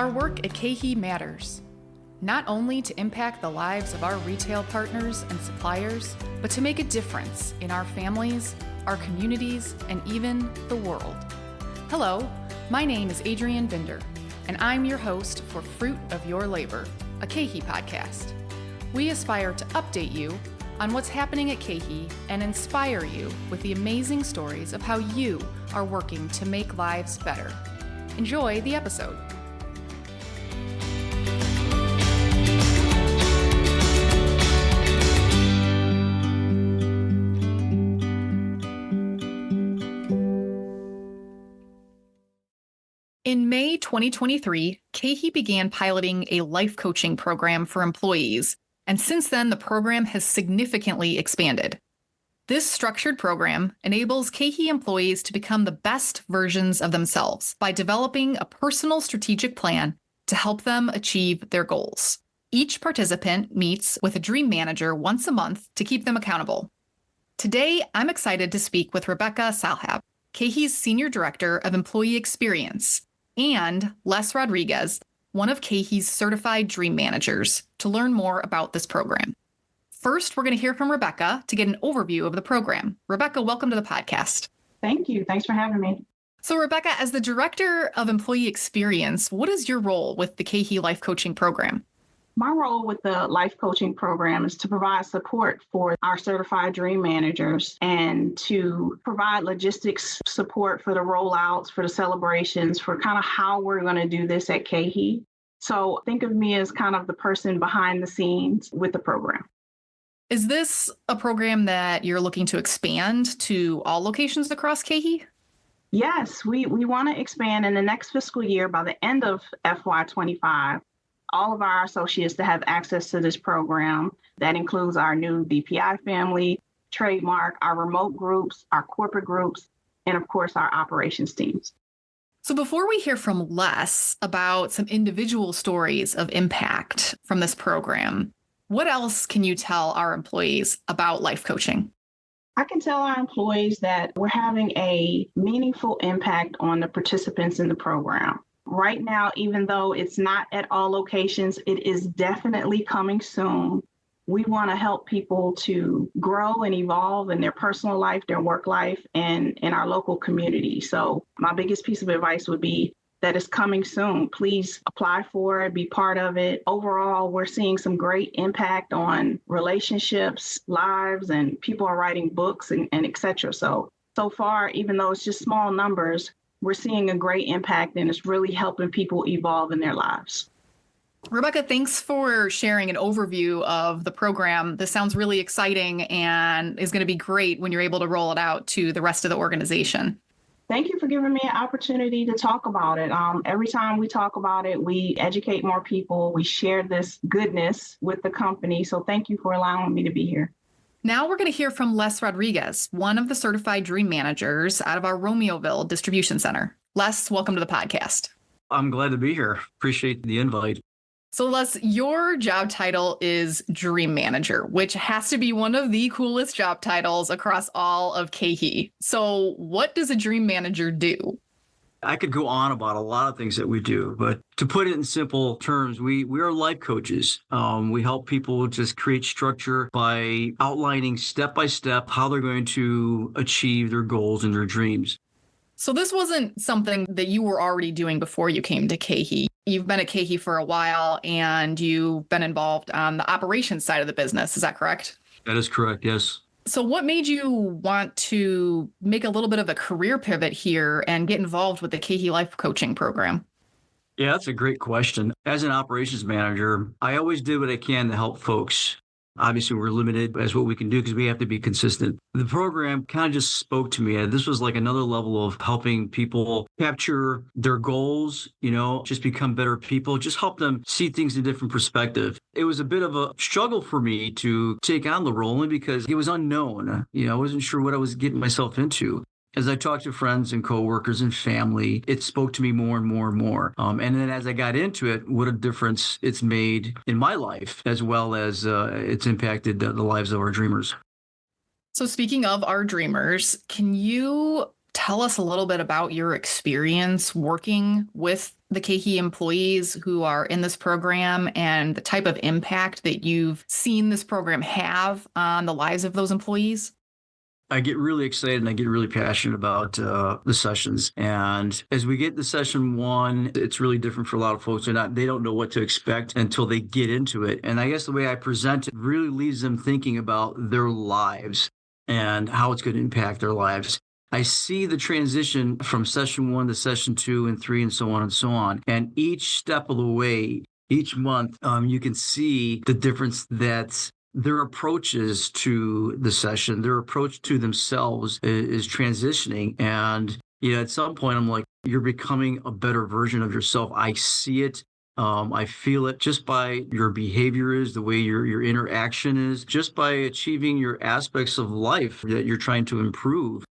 Our work at KeHE matters, not only to impact the lives of our retail partners and suppliers, but to make a difference in our families, our communities, and even the world. Hello, my name is Adrienne Binder, and I'm your host for Fruit of Your Labor, a KeHE podcast. We aspire to update you on what's happening at KeHE and inspire you with the amazing stories of how you are working to make lives better. Enjoy the episode. In May 2023, KeHE began piloting a life coaching program for employees, and since then, the program has significantly expanded. This structured program enables KeHE employees to become the best versions of themselves by developing a personal strategic plan to help them achieve their goals. Each participant meets with a dream manager once a month to keep them accountable. Today, I'm excited to speak with Rebecca Salhab, KeHE's Senior Director of Employee Experience, and Les Rodriguez, one of KeHE's certified dream managers, to learn more about this program. First, we're going to hear from Rebecca to get an overview of the program. Rebecca, welcome to the podcast. Thank you. Thanks for having me. So, Rebecca, as the Director of Employee Experience, what is your role with the KeHE Life Coaching Program? My role with the life coaching program is to provide support for our certified dream managers and to provide logistics support for the rollouts, for the celebrations, for kind of how we're going to do this at KeHE. So think of me as kind of the person behind the scenes with the program. Is this a program that you're looking to expand to all locations across KeHE? Yes, we want to expand in the next fiscal year by the end of FY25. All of our associates to have access to this program. That includes our new DPI family, trademark, our remote groups, our corporate groups, and of course, our operations teams. So before we hear from Les about some individual stories of impact from this program, what else can you tell our employees about life coaching? I can tell our employees that we're having a meaningful impact on the participants in the program. Right now, even though it's not at all locations, it is definitely coming soon. We want to help people to grow and evolve in their personal life, their work life, and in our local community. So my biggest piece of advice would be that it's coming soon. Please apply for it, be part of it. Overall, we're seeing some great impact on relationships, lives, and people are writing books and et cetera. So far, even though it's just small numbers, we're seeing a great impact, and it's really helping people evolve in their lives. Rebecca, thanks for sharing an overview of the program. This sounds really exciting and is going to be great when you're able to roll it out to the rest of the organization. Thank you for giving me an opportunity to talk about it. Every time we talk about it, we educate more people. We share this goodness with the company. So thank you for allowing me to be here. Now we're going to hear from Les Rodriguez, one of the certified dream managers out of our Romeoville distribution center. Les, welcome to the podcast. I'm glad to be here. Appreciate the invite. So Les, your job title is dream manager, which has to be one of the coolest job titles across all of KeHE. So what does a dream manager do? I could go on about a lot of things that we do, but to put it in simple terms, we are life coaches. We help people just create structure by outlining step by step how they're going to achieve their goals and their dreams. So this wasn't something that you were already doing before you came to KeHE. You've been at KeHE for a while and you've been involved on the operations side of the business. Is that correct? That is correct, yes. So what made you want to make a little bit of a career pivot here and get involved with the KeHE Life Coaching Program? Yeah, that's a great question. As an operations manager, I always did what I can to help folks. Obviously, we're limited as what we can do because we have to be consistent. The program kind of just spoke to me. This was like another level of helping people capture their goals, just become better people, just help them see things in a different perspective. It was a bit of a struggle for me to take on the role only because it was unknown. I wasn't sure what I was getting myself into. As I talked to friends and coworkers and family, it spoke to me more and more and more. And then as I got into it, what a difference it's made in my life, as well as it's impacted the lives of our dreamers. So speaking of our dreamers, can you tell us a little bit about your experience working with the KeHE employees who are in this program and the type of impact that you've seen this program have on the lives of those employees? I get really excited and I get really passionate about the sessions. And as we get to session one, it's really different for a lot of folks. They don't know what to expect until they get into it. And I guess the way I present it really leaves them thinking about their lives and how it's going to impact their lives. I see the transition from session one to session 2 and 3 and so on and so on. And each step of the way, each month, you can see the difference that their approaches to the session, their approach to themselves is transitioning. And, at some point, I'm like, you're becoming a better version of yourself. I see it. I feel it just by your behavior is, the way your interaction is, just by achieving your aspects of life that you're trying to improve.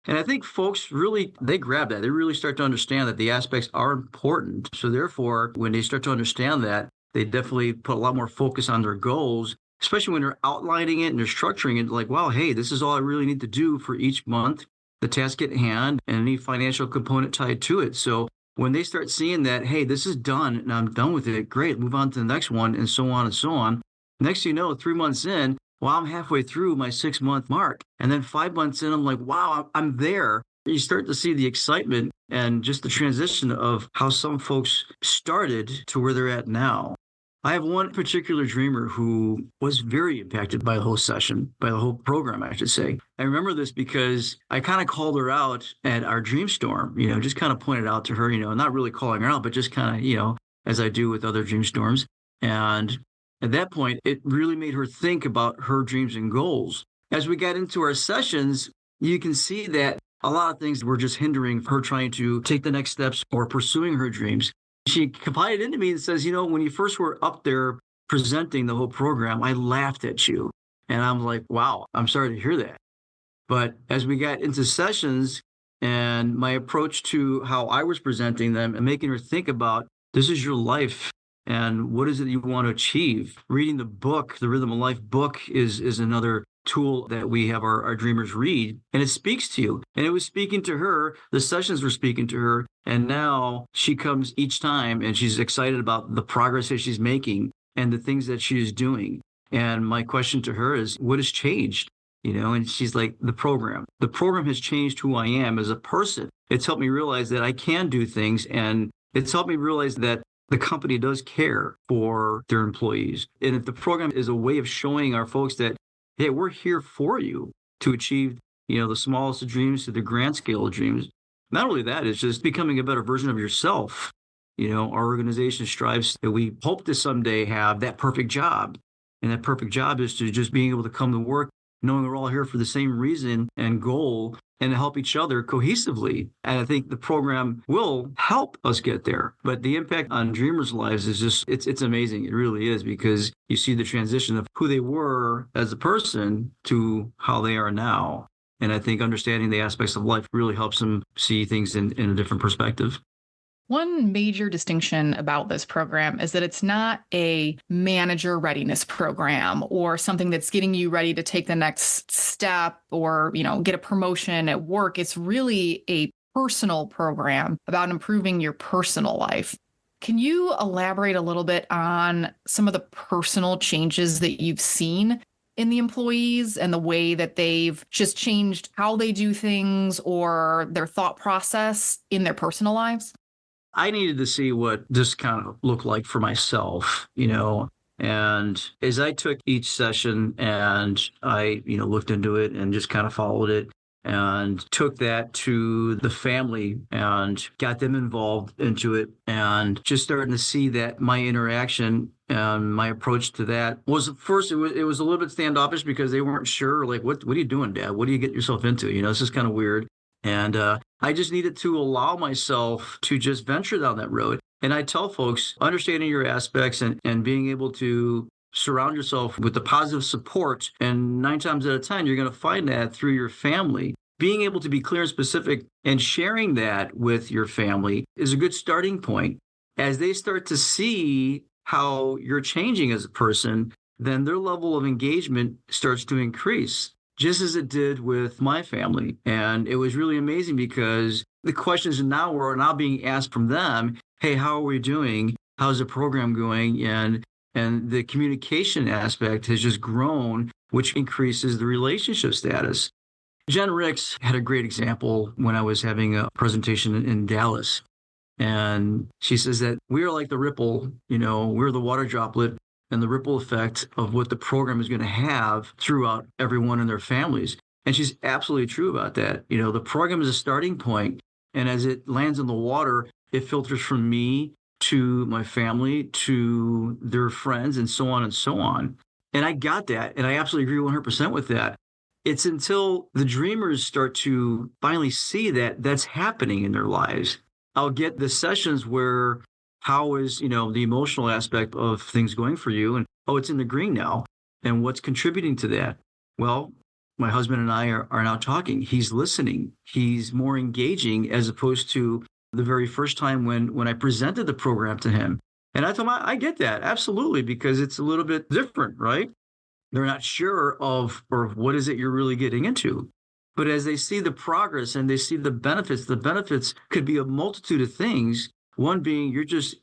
And I think folks really, they grab that. They really start to understand that the aspects are important. So therefore, when they start to understand that, they definitely put a lot more focus on their goals, especially when they're outlining it and they're structuring it like, wow, hey, this is all I really need to do for each month, the task at hand, and any financial component tied to it. So when they start seeing that, hey, this is done and I'm done with it, great, move on to the next one, and so on and so on. Next thing you know, 3 months in, well, I'm halfway through my 6-month mark. And then 5 months in, I'm like, wow, I'm there. You start to see the excitement and just the transition of how some folks started to where they're at now. I have one particular dreamer who was very impacted by the whole session, by the whole program, I should say. I remember this because I kind of called her out at our dream storm, just kind of pointed out to her, not really calling her out, but just kind of, as I do with other dream storms. And at that point, it really made her think about her dreams and goals. As we got into our sessions, you can see that a lot of things were just hindering her trying to take the next steps or pursuing her dreams. She confided into me and says, when you first were up there presenting the whole program, I laughed at you. And I'm like, wow, I'm sorry to hear that. But as we got into sessions and my approach to how I was presenting them and making her think about, this is your life and what is it you want to achieve? Reading the book, the Rhythm of Life book is another tool that we have our dreamers read, and it speaks to you. And it was speaking to her. The sessions were speaking to her. And now she comes each time and she's excited about the progress that she's making and the things that she is doing. And my question to her is, what has changed? And she's like, the program. The program has changed who I am as a person. It's helped me realize that I can do things. And it's helped me realize that the company does care for their employees. And if the program is a way of showing our folks that, hey, we're here for you to achieve, the smallest of dreams to the grand scale of dreams. Not only that, it's just becoming a better version of yourself. Our organization strives that we hope to someday have that perfect job. And that perfect job is to just being able to come to work, knowing we're all here for the same reason and goal, and to help each other cohesively. And I think the program will help us get there. But the impact on dreamers' lives is just, it's amazing. It really is, because you see the transition of who they were as a person to how they are now. And I think understanding the aspects of life really helps them see things in a different perspective. One major distinction about this program is that it's not a manager readiness program or something that's getting you ready to take the next step or, get a promotion at work. It's really a personal program about improving your personal life. Can you elaborate a little bit on some of the personal changes that you've seen in the employees and the way that they've just changed how they do things or their thought process in their personal lives? I needed to see what this kind of looked like for myself, and as I took each session and I, looked into it and just kind of followed it and took that to the family and got them involved into it and just starting to see that my interaction and my approach to that was at first, it was a little bit standoffish because they weren't sure, like, what are you doing, Dad? What do you get yourself into? This is kind of weird. And I just needed to allow myself to just venture down that road. And I tell folks, understanding your aspects and being able to surround yourself with the positive support. And 9 times out of 10, you're going to find that through your family. Being able to be clear and specific and sharing that with your family is a good starting point. As they start to see how you're changing as a person, then their level of engagement starts to increase, just as it did with my family. And it was really amazing because The questions now are now being asked from them, hey, how are we doing? How's the program going? And the communication aspect has just grown, which increases the relationship status. Jen Ricks had a great example when I was having a presentation in Dallas. And she says that we are like the ripple, we're the water droplet and the ripple effect of what the program is going to have throughout everyone and their families. And she's absolutely true about that. The program is a starting point, and as it lands in the water, it filters from me to my family, to their friends, and so on and so on. And I got that, and I absolutely agree 100% with that. It's until the dreamers start to finally see that that's happening in their lives. I'll get the sessions where, how is, the emotional aspect of things going for you? And, oh, it's in the green now. And what's contributing to that? Well, my husband and I are now talking. He's listening. He's more engaging as opposed to the very first time when I presented the program to him. And I told him, I get that. Absolutely. Because it's a little bit different, right? They're not sure of, or what is it you're really getting into. But as they see the progress and they see the benefits could be a multitude of things. One being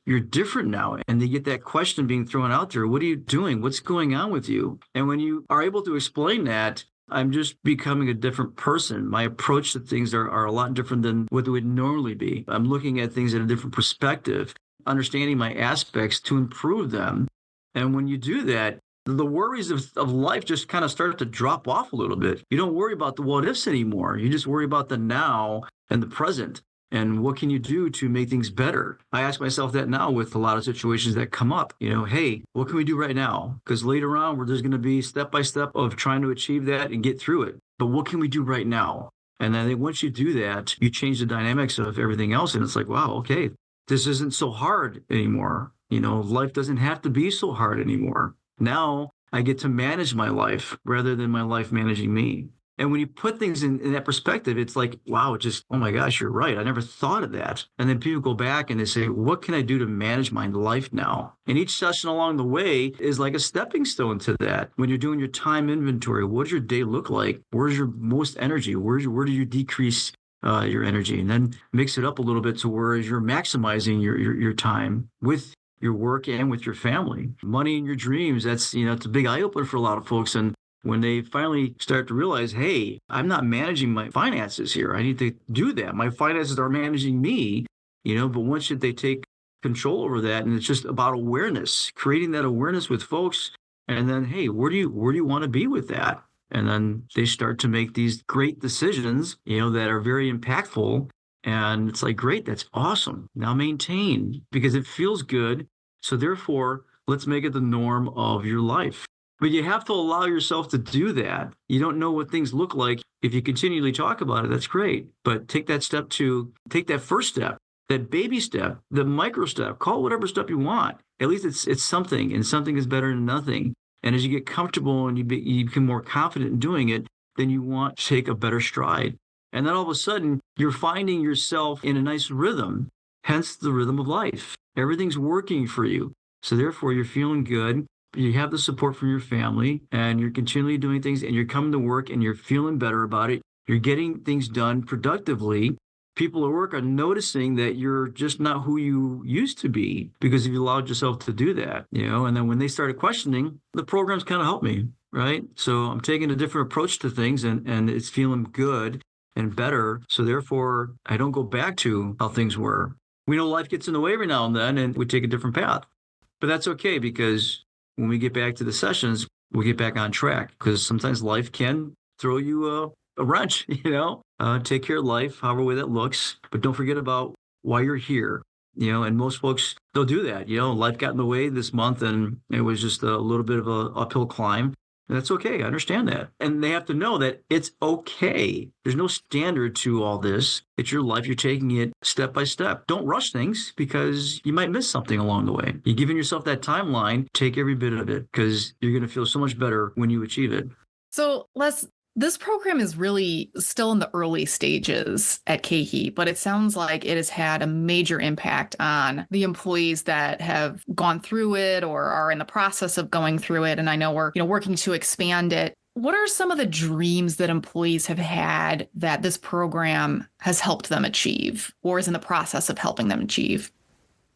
you're different now. And they get that question being thrown out there. What are you doing? What's going on with you? And when you are able to explain that, I'm just becoming a different person. My approach to things are a lot different than what they would normally be. I'm looking at things in a different perspective, understanding my aspects to improve them. And when you do that, the worries of life just kind of start to drop off a little bit. You don't worry about the what ifs anymore. You just worry about the now and the present. And what can you do to make things better? I ask myself that now with a lot of situations that come up. Hey, what can we do right now? Because later on, there's going to be step by step of trying to achieve that and get through it. But what can we do right now? And I think once you do that, you change the dynamics of everything else. And it's like, wow, okay, this isn't so hard anymore. Life doesn't have to be so hard anymore. Now I get to manage my life rather than my life managing me. And when you put things in that perspective, it's like, wow, oh my gosh, you're right. I never thought of that. And then people go back and they say, what can I do to manage my life now? And each session along the way is like a stepping stone to that. When you're doing your time inventory, what does your day look like? Where's your most energy? Where do you decrease your energy? And then mix it up a little bit to where you're maximizing your time with your work and with your family. Money in your dreams, that's, it's a big eye opener for a lot of folks. And when they finally start to realize, hey, I'm not managing my finances here. I need to do that. My finances are managing me, but once they take control over that, and it's just about awareness, creating that awareness with folks. And then, hey, where do you want to be with that? And then they start to make these great decisions, that are very impactful. And it's like, great, that's awesome. Now maintain, because it feels good. So therefore, let's make it the norm of your life. But you have to allow yourself to do that. You don't know what things look like. If you continually talk about it, that's great. But take that first step, that baby step, the micro step, call it whatever step you want. At least it's something, and something is better than nothing. And as you get comfortable and you become more confident in doing it, then you want to take a better stride. And then all of a sudden, you're finding yourself in a nice rhythm, hence the rhythm of life. Everything's working for you. So therefore, you're feeling good. You have the support from your family, and you're continually doing things, and you're coming to work, and you're feeling better about it. You're getting things done productively. People at work are noticing that you're just not who you used to be because you allowed yourself to do that, And then when they started questioning, the programs kind of helped me, right? So I'm taking a different approach to things, and it's feeling good and better. So therefore, I don't go back to how things were. We know life gets in the way every now and then, and we take a different path. But that's okay, because when we get back to the sessions, we get back on track, because sometimes life can throw you a wrench, take care of life, however way that looks. But don't forget about why you're here, and most folks, they'll do that. Life got in the way this month, and it was just a little bit of a uphill climb. And that's okay. I understand that. And they have to know that it's okay. There's no standard to all this. It's your life. You're taking it step by step. Don't rush things, because you might miss something along the way. You're giving yourself that timeline. Take every bit of it, because you're going to feel so much better when you achieve it. So, Les, this program is really still in the early stages at KeHE, but it sounds like it has had a major impact on the employees that have gone through it or are in the process of going through it. And I know we're, working to expand it. What are some of the dreams that employees have had that this program has helped them achieve or is in the process of helping them achieve?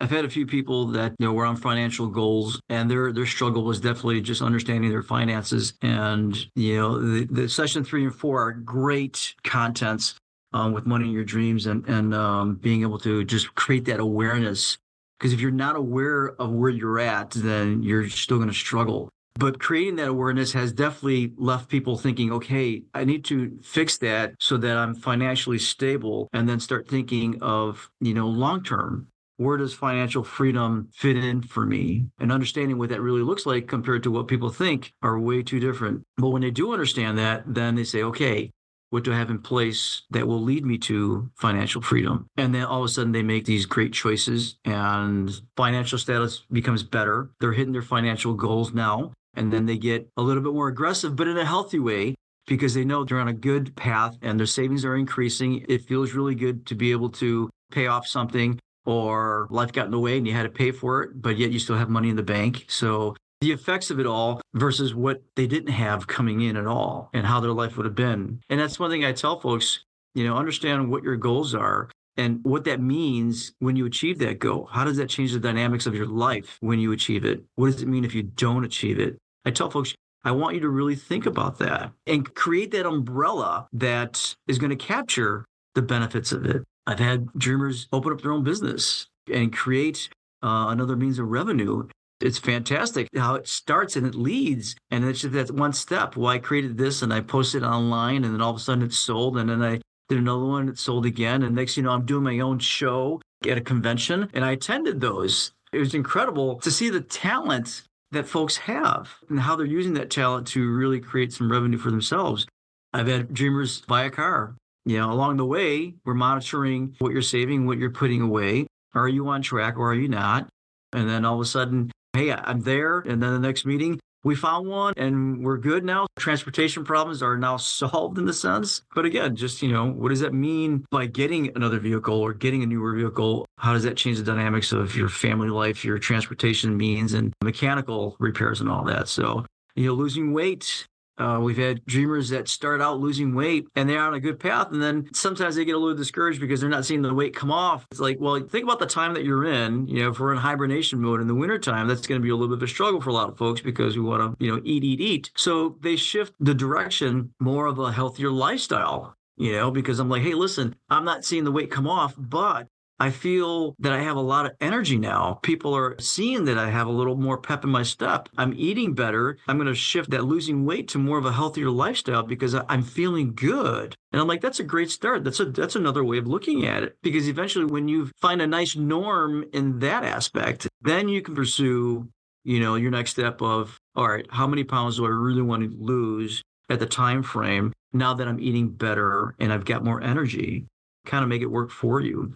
I've had a few people that were on financial goals, and their struggle was definitely just understanding their finances. And the session 3 and 4 are great contents with Money in Your Dreams and being able to just create that awareness. Because if you're not aware of where you're at, then you're still going to struggle. But creating that awareness has definitely left people thinking, okay, I need to fix that so that I'm financially stable, and then start thinking of, long term. Where does financial freedom fit in for me? And understanding what that really looks like compared to what people think are way too different. But when they do understand that, then they say, okay, what do I have in place that will lead me to financial freedom? And then all of a sudden they make these great choices and financial status becomes better. They're hitting their financial goals now. And then they get a little bit more aggressive, but in a healthy way, because they know they're on a good path and their savings are increasing. It feels really good to be able to pay off something, or life got in the way and you had to pay for it, but yet you still have money in the bank. So the effects of it all versus what they didn't have coming in at all and how their life would have been. And that's one thing I tell folks, understand what your goals are and what that means when you achieve that goal. How does that change the dynamics of your life when you achieve it? What does it mean if you don't achieve it? I tell folks, I want you to really think about that and create that umbrella that is going to capture the benefits of it. I've had dreamers open up their own business and create another means of revenue. It's fantastic how it starts and it leads. And it's just that one step. Well, I created this and I posted online, and then all of a sudden it's sold. And then I did another one that sold again. And next, I'm doing my own show at a convention, and I attended those. It was incredible to see the talent that folks have and how they're using that talent to really create some revenue for themselves. I've had dreamers buy a car. Along the way, we're monitoring what you're saving, what you're putting away. Are you on track or are you not? And then all of a sudden, hey, I'm there. And then the next meeting, we found one and we're good now. Transportation problems are now solved in the sense. But again, just, what does that mean by getting another vehicle or getting a newer vehicle? How does that change the dynamics of your family life, your transportation means, and mechanical repairs and all that? So, losing weight. We've had dreamers that start out losing weight and they're on a good path. And then sometimes they get a little discouraged because they're not seeing the weight come off. It's like, well, think about the time that you're in. If we're in hibernation mode in the wintertime, that's going to be a little bit of a struggle for a lot of folks because we want to, eat. So they shift the direction more of a healthier lifestyle, because I'm like, hey, listen, I'm not seeing the weight come off, but I feel that I have a lot of energy now. People are seeing that I have a little more pep in my step. I'm eating better. I'm going to shift that losing weight to more of a healthier lifestyle because I'm feeling good. And I'm like, that's a great start. That's another way of looking at it. Because eventually when you find a nice norm in that aspect, then you can pursue, your next step of, all right, how many pounds do I really want to lose at the time frame now that I'm eating better and I've got more energy? Kind of make it work for you.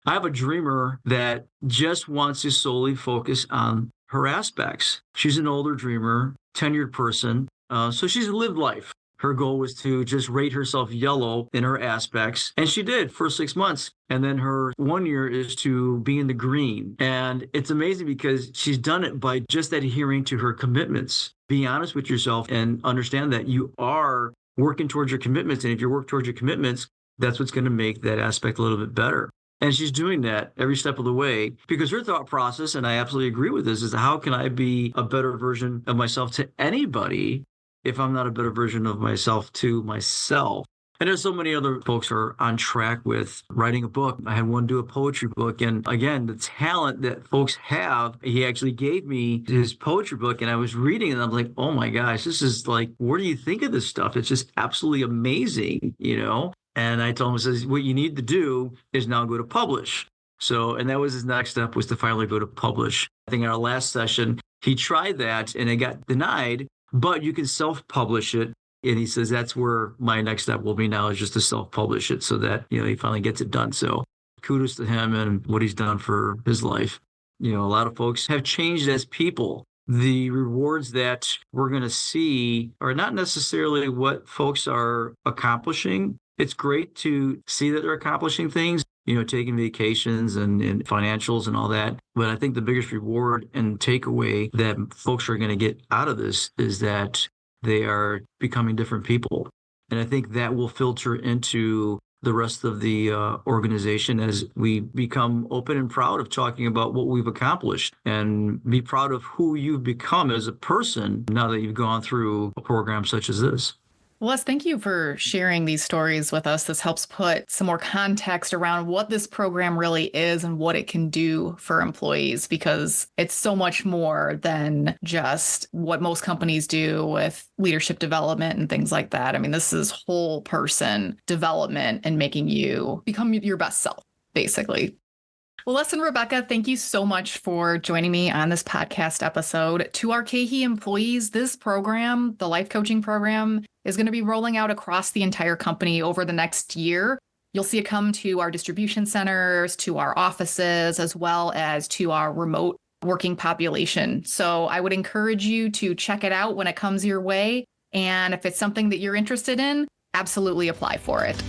I have a dreamer that just wants to solely focus on her aspects. She's an older dreamer, tenured person. So she's lived life. Her goal was to just rate herself yellow in her aspects. And she did for 6 months. And then her 1 year is to be in the green. And it's amazing because she's done it by just adhering to her commitments. Be honest with yourself and understand that you are working towards your commitments. And if you work towards your commitments, that's what's going to make that aspect a little bit better. And she's doing that every step of the way because her thought process, and I absolutely agree with this, is how can I be a better version of myself to anybody if I'm not a better version of myself to myself? And there's so many other folks who are on track with writing a book. I had one do a poetry book. And again, the talent that folks have, he actually gave me his poetry book and I was reading it and I'm like, oh my gosh, this is like, where do you think of this stuff? It's just absolutely amazing, And I told him, says, what you need to do is now go to publish. So, and that was his next step, was to finally go to publish. I think in our last session, he tried that and it got denied, but you can self-publish it. And he says, that's where my next step will be now, is just to self-publish it so that, he finally gets it done. So kudos to him and what he's done for his life. A lot of folks have changed as people. The rewards that we're going to see are not necessarily what folks are accomplishing. It's great to see that they're accomplishing things, taking vacations and financials and all that. But I think the biggest reward and takeaway that folks are going to get out of this is that they are becoming different people. And I think that will filter into the rest of the organization as we become open and proud of talking about what we've accomplished and be proud of who you've become as a person now that you've gone through a program such as this. Well, Les, thank you for sharing these stories with us. This helps put some more context around what this program really is and what it can do for employees, because it's so much more than just what most companies do with leadership development and things like that. I mean, this is whole person development and making you become your best self, basically. Well, Les and Rebecca, thank you so much for joining me on this podcast episode. To our KeHE employees, this program, the life coaching program, is going to be rolling out across the entire company over the next year. You'll see it come to our distribution centers, to our offices, as well as to our remote working population. So I would encourage you to check it out when it comes your way. And if it's something that you're interested in, absolutely apply for it.